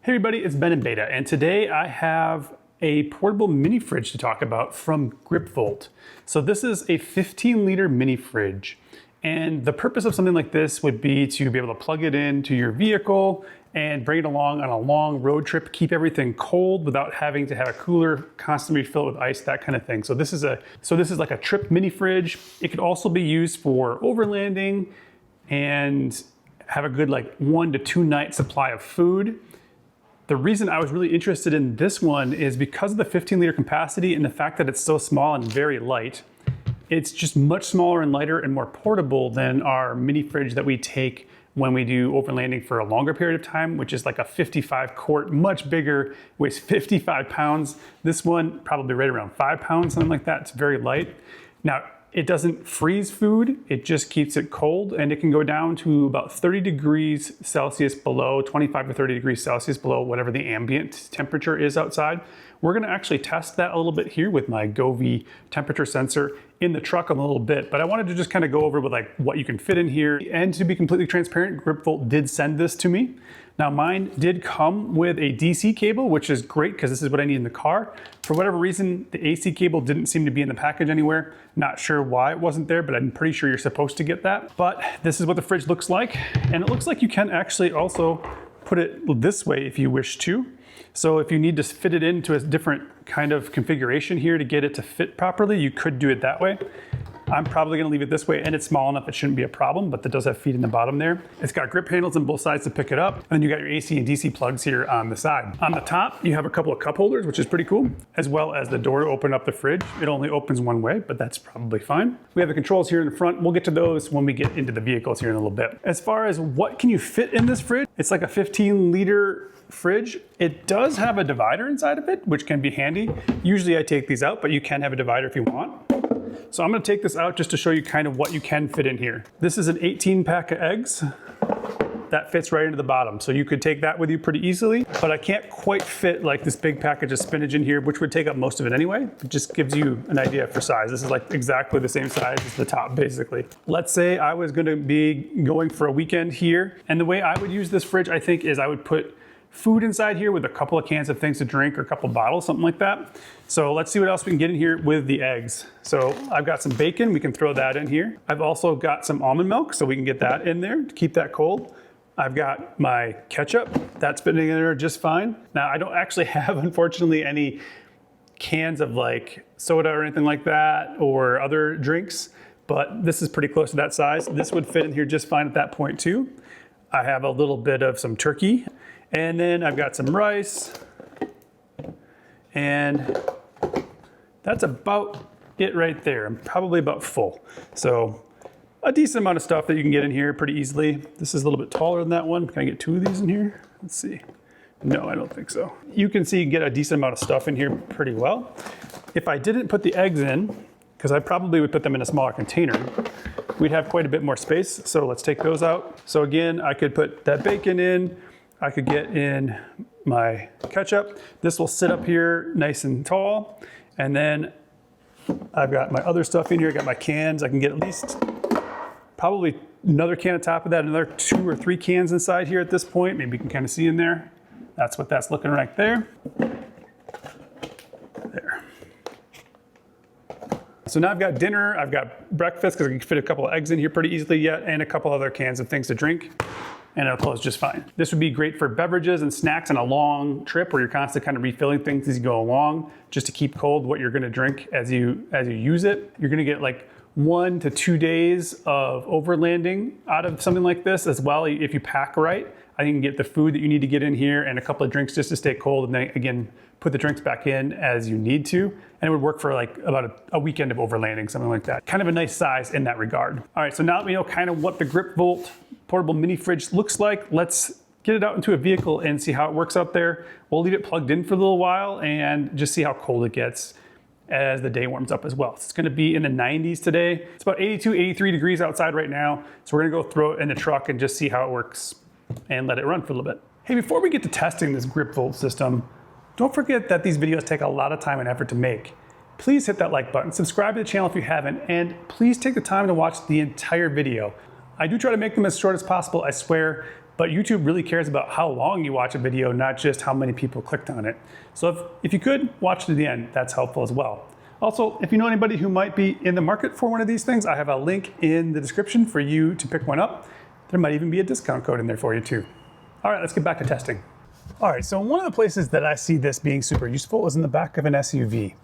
Hey everybody, it's Ben in Beta, and today I have a portable mini fridge to talk about from GripVolt. So this is a 15-liter mini fridge, and the purpose of something like this would be to be able to plug it into your vehicle and bring it along on a long road trip, keep everything cold without having to have a cooler constantly filled with ice, that kind of thing. So this is like a trip mini fridge. It could also be used for overlanding and have a good 1 to 2 night supply of food. The reason I was really interested in this one is because of the 15-liter capacity and the fact that it's so small and very light. It's just much smaller and lighter and more portable than our mini fridge that we take when we do overlanding for a longer period of time, which is like a 55 quart, much bigger, weighs 55 pounds. This one probably right around 5 pounds, something like that. It's very light. Now, it doesn't freeze food, it just keeps it cold, and it can go down to about 30 degrees Celsius below, 25 to 30 degrees Celsius below whatever the ambient temperature is outside. We're gonna actually test that a little bit here with my Govee temperature sensor in the truck in a little bit, but I wanted to just kind of go over with what you can fit in here. And to be completely transparent, GripVolt did send this to me. Now mine did come with a DC cable, which is great because this is what I need in the car. For whatever reason, the AC cable didn't seem to be in the package anywhere. Not sure why it wasn't there, but I'm pretty sure you're supposed to get that. But this is what the fridge looks like. And it looks like you can actually also put it this way if you wish to. So if you need to fit it into a different kind of configuration here to get it to fit properly, you could do it that way. I'm probably gonna leave it this way, and it's small enough it shouldn't be a problem, but it does have feet in the bottom there. It's got grip handles on both sides to pick it up, and then you got your AC and DC plugs here on the side. On the top, you have a couple of cup holders, which is pretty cool, as well as the door to open up the fridge. It only opens one way, but that's probably fine. We have the controls here in the front. We'll get to those when we get into the vehicles here in a little bit. As far as what can you fit in this fridge, it's like a 15-liter fridge. It does have a divider inside of it, which can be handy. Usually I take these out, but you can have a divider if you want. So I'm gonna take this out just to show you kind of what you can fit in here. This is an 18 pack of eggs. That fits right into the bottom. So you could take that with you pretty easily, but I can't quite fit this big package of spinach in here, which would take up most of it anyway. It just gives you an idea for size. This is exactly the same size as the top, basically. Let's say I was gonna be going for a weekend here, and the way I would use this fridge, I think, is I would put food inside here with a couple of cans of things to drink or a couple of bottles, something like that. So let's see what else we can get in here with the eggs. So I've got some bacon, we can throw that in here. I've also got some almond milk, so we can get that in there to keep that cold. I've got my ketchup, that's fitting in there just fine. Now I don't actually have, unfortunately, any cans of soda or anything like that or other drinks, but this is pretty close to that size. This would fit in here just fine at that point too. I have a little bit of some turkey, and then I've got some rice, and that's about it right there. I'm probably about full. So a decent amount of stuff that you can get in here pretty easily. This is a little bit taller than that one. Can I get 2 of these in here? Let's see. No, I don't think so. You can see you get a decent amount of stuff in here pretty well. If I didn't put the eggs in, because I probably would put them in a smaller container, we'd have quite a bit more space. So let's take those out. So again, I could put that bacon in. I could get in my ketchup. This will sit up here nice and tall. And then I've got my other stuff in here. I got my cans. I can get at least probably another can on top of that, another 2 or 3 cans inside here at this point. Maybe you can kind of see in there. That's what that's looking right there. There. So now I've got dinner, I've got breakfast, because I can fit a couple of eggs in here pretty easily yet, and a couple other cans of things to drink, and it'll close just fine. This would be great for beverages and snacks on a long trip where you're constantly kind of refilling things as you go along, just to keep cold what you're gonna drink as you use it. You're gonna get 1 to 2 days of overlanding out of something like this as well. If you pack right, I think you can get the food that you need to get in here and a couple of drinks just to stay cold, and then again, put the drinks back in as you need to. And it would work for about a weekend of overlanding, something like that. Kind of a nice size in that regard. All right, so now that we know kind of what the GripVolt portable mini fridge looks like, let's get it out into a vehicle and see how it works out there. We'll leave it plugged in for a little while and just see how cold it gets as the day warms up as well. So it's gonna be in the 90s today. It's about 82, 83 degrees outside right now. So we're gonna go throw it in the truck and just see how it works and let it run for a little bit. Hey, before we get to testing this GripVolt system, don't forget that these videos take a lot of time and effort to make. Please hit that like button, subscribe to the channel if you haven't, and please take the time to watch the entire video. I do try to make them as short as possible, I swear, But YouTube really cares about how long you watch a video, not just how many people clicked on it. So if you could, watch to the end, that's helpful as well. Also, if you know anybody who might be in the market for one of these things, I have a link in the description for you to pick one up. There might even be a discount code in there for you too. All right, let's get back to testing. All right, so one of the places that I see this being super useful is in the back of an SUV.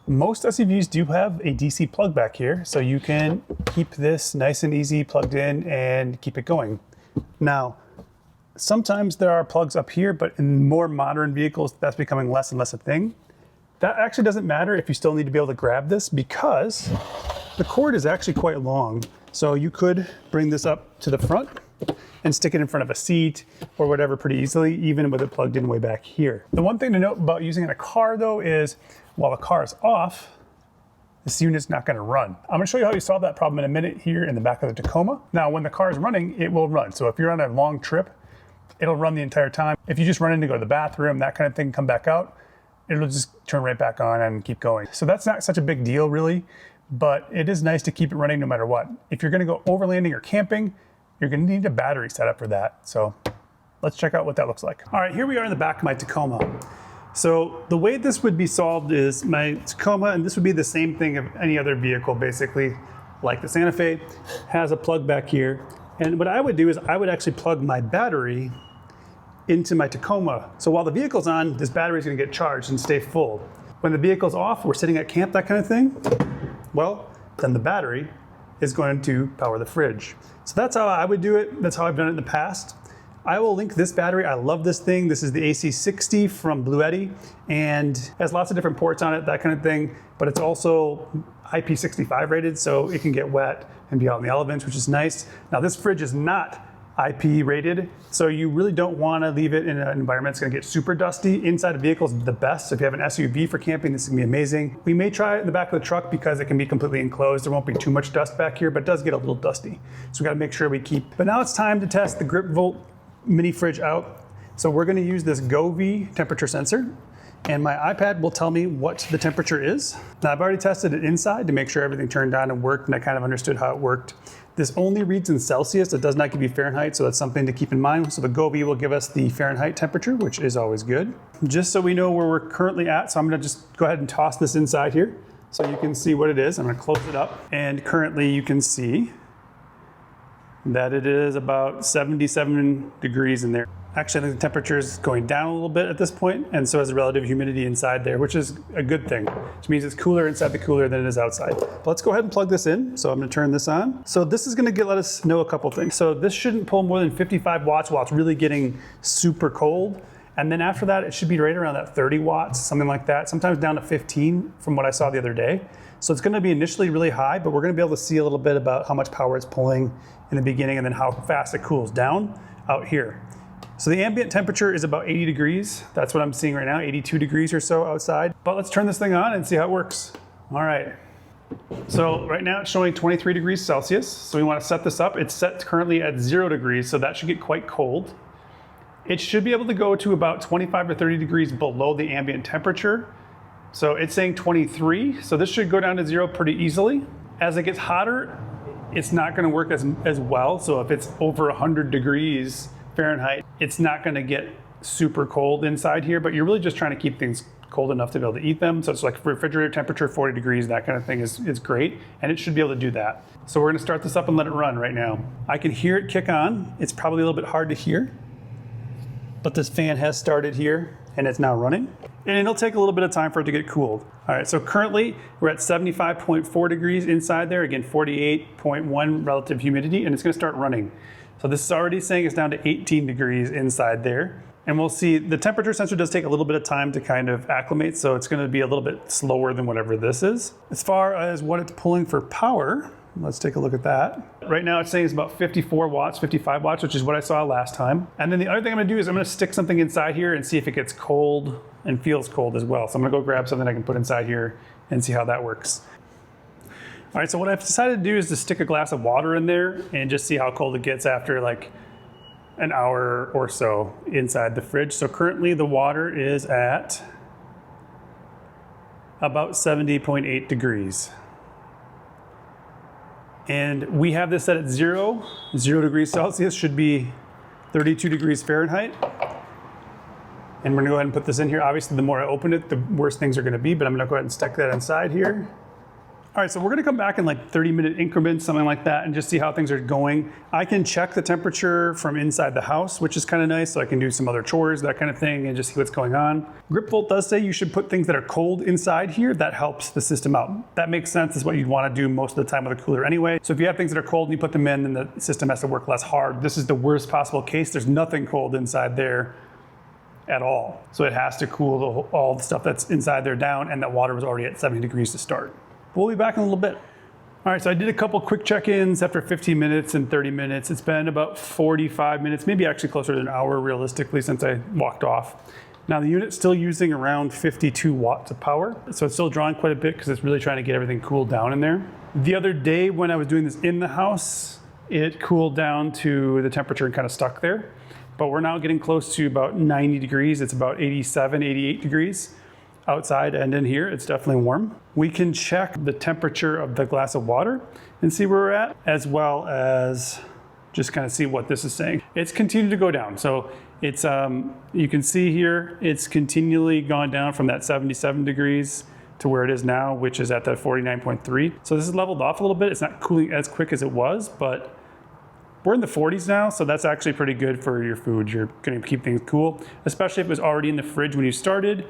Most SUVs do have a DC plug back here, so you can keep this nice and easy plugged in and keep it going. Now, sometimes there are plugs up here, but in more modern vehicles, that's becoming less and less a thing. That actually doesn't matter if you still need to be able to grab this, because the cord is actually quite long. So you could bring this up to the front and stick it in front of a seat or whatever pretty easily, even with it plugged in way back here. The one thing to note about using in a car though is while the car is off, this unit's not gonna run. I'm gonna show you how you solve that problem in a minute here in the back of the Tacoma. Now, when the car is running, it will run. So if you're on a long trip, it'll run the entire time. If you just run in to go to the bathroom, that kind of thing, come back out, it'll just turn right back on and keep going. So that's not such a big deal really, but it is nice to keep it running no matter what. If you're gonna go overlanding or camping, you're gonna need a battery setup for that. So let's check out what that looks like. All right, here we are in the back of my Tacoma. So the way this would be solved is my Tacoma, and this would be the same thing of any other vehicle basically, like the Santa Fe, has a plug back here. And what I would do is I would actually plug my battery into my Tacoma. So while the vehicle's on, this battery is gonna get charged and stay full. When the vehicle's off, we're sitting at camp, that kind of thing, well, then the battery is going to power the fridge. So that's how I would do it. That's how I've done it in the past. I will link this battery. I love this thing. This is the AC60 from Bluetti and has lots of different ports on it, that kind of thing, but it's also IP65 rated, so it can get wet and be out in the elements, which is nice. Now this fridge is not IP rated, so you really don't want to leave it in an environment that's going to get super dusty. Inside a vehicle is the best. So if you have an SUV for camping, this is going to be amazing. We may try it in the back of the truck because it can be completely enclosed. There won't be too much dust back here, but it does get a little dusty. So we got to make sure we keep. But now it's time to test the GripVolt mini fridge out. So we're going to use this GoV temperature sensor, and my iPad will tell me what the temperature is. Now I've already tested it inside to make sure everything turned on and worked, and I kind of understood how it worked. This only reads in Celsius. It does not give you Fahrenheit, so that's something to keep in mind. So the GoV will give us the Fahrenheit temperature, which is always good. Just so we know where we're currently at, so I'm gonna just go ahead and toss this inside here so you can see what it is. I'm gonna close it up, and currently you can see that it is about 77 degrees in there. Actually, I think the temperature is going down a little bit at this point, and so is the relative humidity inside there, which is a good thing, which means it's cooler inside the cooler than it is outside. But let's go ahead and plug this in. So I'm gonna turn this on. So this is gonna let us know a couple things. So this shouldn't pull more than 55 watts while it's really getting super cold. And then after that, it should be right around that 30 watts, something like that, sometimes down to 15 from what I saw the other day. So it's gonna be initially really high, but we're gonna be able to see a little bit about how much power it's pulling in the beginning and then how fast it cools down out here. So the ambient temperature is about 80 degrees. That's what I'm seeing right now, 82 degrees or so outside. But let's turn this thing on and see how it works. All right. So right now it's showing 23 degrees Celsius. So we want to set this up. It's set currently at 0 degrees, so that should get quite cold. It should be able to go to about 25 or 30 degrees below the ambient temperature. So it's saying 23, so this should go down to 0 pretty easily. As it gets hotter, it's not gonna work as well. So if it's over 100 degrees Fahrenheit, it's not gonna get super cold inside here, but you're really just trying to keep things cold enough to be able to eat them. So it's like refrigerator temperature, 40 degrees, that kind of thing is great. And it should be able to do that. So we're gonna start this up and let it run right now. I can hear it kick on. It's probably a little bit hard to hear, but this fan has started here and it's now running. And it'll take a little bit of time for it to get cooled. All right, so currently we're at 75.4 degrees inside there. Again, 48.1 relative humidity, and it's gonna start running. So this is already saying it's down to 18 degrees inside there. And we'll see the temperature sensor does take a little bit of time to kind of acclimate, so it's gonna be a little bit slower than whatever this is. As far as what it's pulling for power, let's take a look at that. Right now it's saying it's about 54 watts, 55 watts, which is what I saw last time. And then the other thing I'm gonna do is I'm gonna stick something inside here and see if it gets cold and feels cold as well. So I'm gonna go grab something I can put inside here and see how that works. All right, so what I've decided to do is to stick a glass of water in there and just see how cold it gets after like an hour or so inside the fridge. So currently the water is at about 70.8 degrees. And we have this set at 0 degrees Celsius should be 32 degrees Fahrenheit. And we're gonna go ahead and put this in here. Obviously, the more I open it, the worse things are gonna be, but I'm gonna go ahead and stick that inside here. All right, so we're gonna come back in like 30-minute increments, something like that, and just see how things are going. I can check the temperature from inside the house, which is kind of nice, so I can do some other chores, that kind of thing, and just see what's going on. GripVolt does say you should put things that are cold inside here. That helps the system out. That makes sense. It's what you'd wanna do most of the time with a cooler anyway. So if you have things that are cold and you put them in, then the system has to work less hard. This is the worst possible case. There's nothing cold inside there at all. So it has to cool all the stuff that's inside there down, and that water was already at 70 degrees to start. We'll be back in a little bit. All right, so I did a couple quick check-ins after 15 minutes and 30 minutes. It's been about 45 minutes, maybe actually closer to an hour realistically since I walked off. Now the unit's still using around 52 watts of power, so it's still drawing quite a bit because it's really trying to get everything cooled down in there. The other day when I was doing this in the house, it cooled down to the temperature and kind of stuck there. But we're now getting close to about 90 degrees. It's about 87, 88 degrees. Outside and in here, it's definitely warm. We can check the temperature of the glass of water and see where we're at, as well as just kind of see what this is saying. It's continued to go down. So it's, you can see here, it's continually gone down from that 77 degrees to where it is now, which is at the 49.3. So this is leveled off a little bit. It's not cooling as quick as it was, but we're in the 40s now, so that's actually pretty good for your food. You're gonna keep things cool, especially if it was already in the fridge when you started.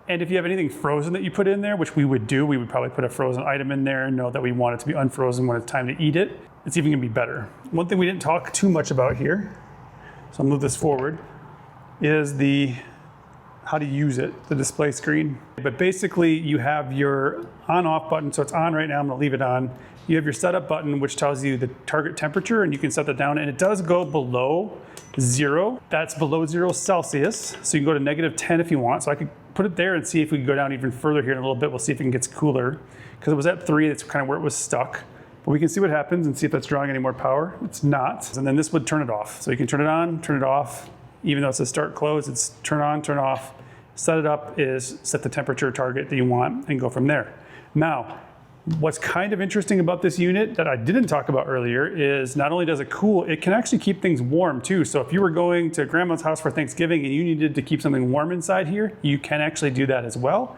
And if you have anything frozen that you put in there, which we would do, we would probably put a frozen item in there and know that we want it to be unfrozen when it's time to eat it. It's even gonna be better. One thing we didn't talk too much about here, so I'll move this forward, is how to use it, the display screen. But basically you have your on-off button, so it's on right now, I'm gonna leave it on. You have your setup button, which tells you the target temperature, and you can set that down, and it does go below 0. That's below 0 Celsius, so you can go to -10 if you want. So I could put it there and see if we can go down even further here in a little bit. We'll see if it gets cooler, because it was at 3, that's kind of where it was stuck. But we can see what happens and see if that's drawing any more power. It's not, and then this would turn it off. So you can turn it on, turn it off. Even though it says start, close, it's turn on, turn off. Set it up is set the temperature target that you want and go from there. Now, what's kind of interesting about this unit that I didn't talk about earlier is not only does it cool, it can actually keep things warm too. So if you were going to grandma's house for Thanksgiving and you needed to keep something warm inside here, you can actually do that as well.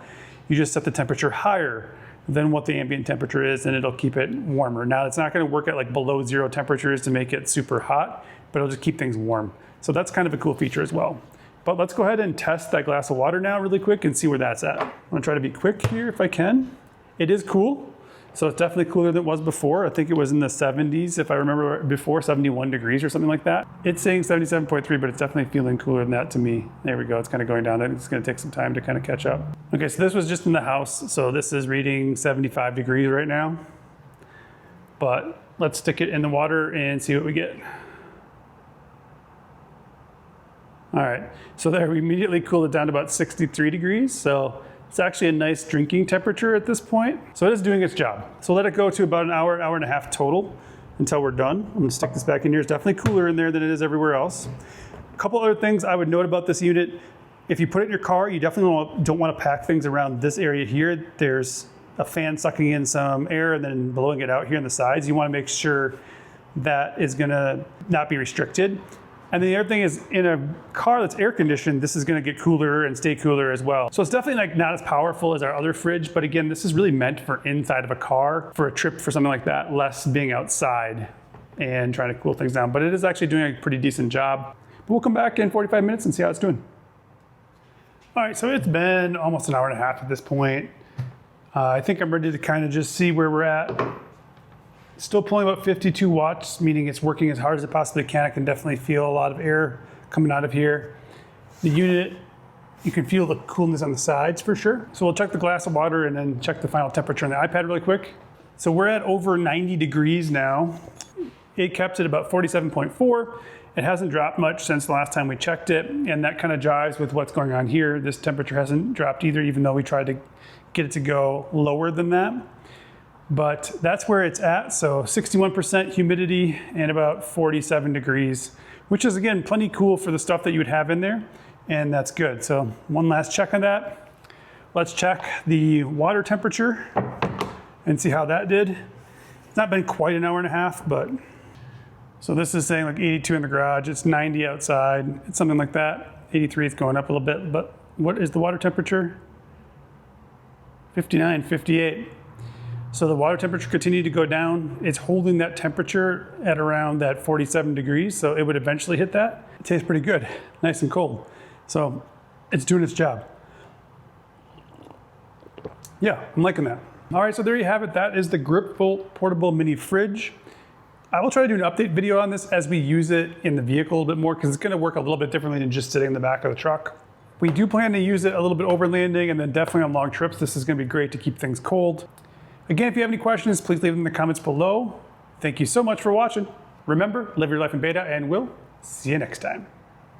You just set the temperature higher than what the ambient temperature is, and it'll keep it warmer. Now it's not gonna work at like below 0 temperatures to make it super hot, but it'll just keep things warm. So that's kind of a cool feature as well. But let's go ahead and test that glass of water now really quick and see where that's at. I'm gonna try to be quick here if I can. It is cool. So it's definitely cooler than it was before. I think it was in the 70s, if I remember before, 71 degrees or something like that. It's saying 77.3, but it's definitely feeling cooler than that to me. There we go, it's kind of going down. I think it's gonna take some time to kind of catch up. Okay, so this was just in the house. So this is reading 75 degrees right now. But let's stick it in the water and see what we get. All right, so there we immediately cooled it down to about 63 degrees. So it's actually a nice drinking temperature at this point. So it is doing its job. So let it go to about an hour, hour and a half total until we're done. I'm gonna stick this back in here. It's definitely cooler in there than it is everywhere else. A couple other things I would note about this unit. If you put it in your car, you definitely don't want to pack things around this area here. There's a fan sucking in some air and then blowing it out here on the sides. You wanna make sure that is gonna not be restricted. And then the other thing is, in a car that's air conditioned, this is gonna get cooler and stay cooler as well. So it's definitely like not as powerful as our other fridge, but again, this is really meant for inside of a car, for a trip, for something like that, less being outside and trying to cool things down. But it is actually doing a pretty decent job. But we'll come back in 45 minutes and see how it's doing. All right, so it's been almost an hour and a half at this point. I think I'm ready to kind of just see where we're at. Still pulling about 52 watts, meaning it's working as hard as it possibly can. I can definitely feel a lot of air coming out of here. The unit, you can feel the coolness on the sides for sure. So we'll check the glass of water and then check the final temperature on the iPad really quick. So we're at over 90 degrees now. It kept it about 47.4. It hasn't dropped much since the last time we checked it, and that kind of jives with what's going on here. This temperature hasn't dropped either, even though we tried to get it to go lower than that. But that's where it's at. So 61% humidity and about 47 degrees, which is again, plenty cool for the stuff that you would have in there. And that's good. So one last check on that. Let's check the water temperature and see how that did. It's not been quite an hour and a half, but So this is saying like 82 in the garage, it's 90 outside, it's something like that. 83 is going up a little bit, but what is the water temperature? 59, 58. So the water temperature continued to go down. It's holding that temperature at around that 47 degrees, so it would eventually hit that. It tastes pretty good, nice and cold. So it's doing its job. Yeah, I'm liking that. All right, so there you have it. That is the GripVolt portable mini fridge. I will try to do an update video on this as we use it in the vehicle a little bit more, because it's gonna work a little bit differently than just sitting in the back of the truck. We do plan to use it a little bit overlanding and then definitely on long trips. This is gonna be great to keep things cold. Again, if you have any questions, please leave them in the comments below. Thank you so much for watching. Remember, live your life in beta, and we'll see you next time.